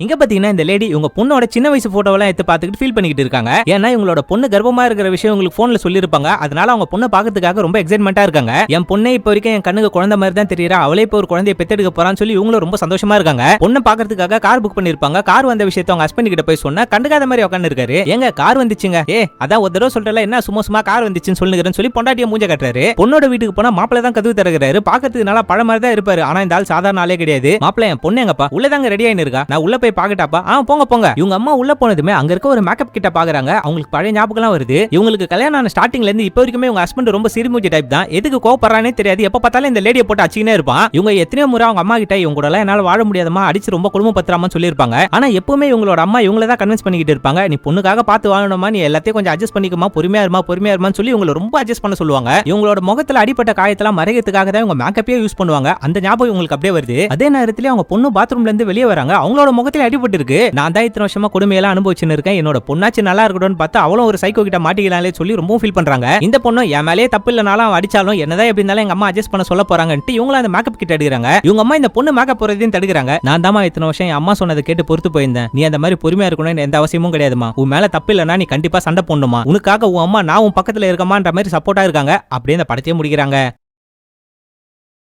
இங்க பாத்தீங்கன்னா இந்த லேடி உங்க பொண்ணோட சின்ன வயசு போட்டோவெல்லாம் எடுத்து பாத்துக்கிட்டு ஃபீல் பண்ணிக்கிட்டு இருக்காங்க. ஏன்னா இவங்களோட பொண்ணு கர்ப்பமா இருக்கிற விஷயம் உங்களுக்கு போன்ல சொல்லிருப்பாங்க. அதனால அவங்க பொண்ணை பாக்கிறதுக்காக ரொம்ப எக்ஸைட்மெண்டா இருக்காங்க. என் பொண்ணே இப்ப வரைக்கும் என் கண்ணுக்கு குழந்தை மாதிரி தான் தெரியறா, அவளே இப்ப ஒரு குழந்தைய பெத்தெடுக்க போறான்னு சொல்லி இவங்களும் ரொம்ப சந்தோஷமா இருக்காங்க. பொண்ணை பாக்கிறதுக்காக கார் புக் பண்ணிருப்பாங்க. கார் வந்த விஷயத்தை அவங்க ஹஸ்பண்ட் கிட்ட போய் சொன்னா கண்டுக்காத மாதிரி உட்காந்து இருக்காரு. எங்க கார் வந்துச்சுங்க, அதான் ஒரு தடவை சொல்றல என்ன சும்மா கார் வந்துச்சுன்னு சொல்லுங்கன்னு சொல்லி பொண்டாட்டிய மூஞ்ச கட்டுறாரு. பொண்ணோட வீட்டுக்கு போனா மாப்பிள்ளை தான் கதவு திறக்கிறாரு. பாக்கிறதுக்கு நல்லா பழ மாதிரி தான் இருப்பாரு. ஆனா இந்த ஆள் சாதாரண ஆளே கிடையாது. மாப்பிள்ளை என் பொண்ணு எங்கப்பா உள்ளதாங்க ரெடி ஆயின்னு இருக்கா, நான் உள்ள போய் பாக்கட்டாப்பா. போங்க. இவங்க அம்மா உள்ள போனதுமே அங்க இருக்க ஒரு மேக்கப் கிட்ட பாக்குறாங்க. அவங்களுக்கு பழைய ஞாபகம்லாம் வருது. இவங்களுக்கு கல்யாணம் ஆன ஸ்டார்டிங்ல இருந்து இப்ப வரைக்கும் உங்க ஹஸ்பண்ட் ரொம்ப சிரிமூஞ்சி டைப் தான். எதுக்கு கோவப்படுறானே தெரியாது. எப்ப பார்த்தாலும் இந்த லேடியை போட்டு அச்சினே இருப்பான். இவங்க எத்தனையோ முறை அவங்க அம்மா கிட்ட இவங்க கூட என்னால வாழ முடியாதமா, அடிச்சு ரொம்ப குடும்பம் பத்திராமன்னு சொல்லியிருப்பாங்க. ஆனா எப்பவுமே இவங்களோட அம்மா இவங்கள தான் கன்வின்ஸ் பண்ணிக்கிட்டு இருப்பாங்க. நீ பொண்ணுக்காக பார்த்து வாழணுமா, நீ எல்லாத்தையும் கொஞ்சம் அட்ஜஸ்ட் பண்ணிக்குமா, பொறுமையா இருமான்னு சொல்லி இவங்களை ரொம்ப அட்ஜஸ்ட் பண்ண சொல்லுவாங்க. இவங்களோட முகத்துல அடிப்பட்ட காயத்தெல்லாம் மறைக்கிறதுக்காக தான் இவங்க மேக்கப்பே யூஸ் பண்ணுவாங்க. அந்த ஞாபகம் உங்களுக்கு அப்படியே வருது. அதே நேரத்துல அவங்க பொண்ணு பாத்ரூம்ல இருந்து வெளியே வராங்க. அவங்களோட முகத்துல அடிபட்டு இருக்கு. நான் தான் இத்தனை வருஷமா கொடுமையெல்லாம் அனுபவிச்சுன்னு இருக்கேன், என்னோட பொண்ணாச்சு நல்லா இருக்கணும்னு பார்த்தா அவளும் ஒரு சைக்கோ கிட்ட மாட்டிக்கலாம்னே சொல்லி ரொம்ப ஃபீல் பண்றாங்க. இந்த பொண்ணு என் மேலேயே தப்பு இல்லனாலும் அடிச்சாலும் என்னதான் எப்படி இருந்தாலும் எங்க அம்மா அட்ஜஸ்ட் பண்ண சொல்ல போறாங்கன்ட்டு இவங்க அந்த மேக்கப் கிட்ட எடுக்கிறாங்க. இவங்க அம்மா இந்த பொண்ணு மேக்கப் போறதையும் தடுக்கிறாங்க. நான் தாமா இத்தனை வருஷம் என் அம்மா சொன்னதை கேட்டு பொறுத்து போயிருந்தேன். நீ அந்த மாதிரி பொறுமையா இருக்கணும்னு எந்த அவசியமும் கிடையாதுமா. உன் மேல தப்பு இல்லனா நீ கண்டிப்பா சண்டை போடணுமா, உனக்காக உன் அம்மா நான் உன் பக்கத்துல இருக்கமான்ற மாதிரி சப்போர்ட்டா இருக்காங்க. அப்படியே அந்த படத்தையே முடிக்கிறாங்க.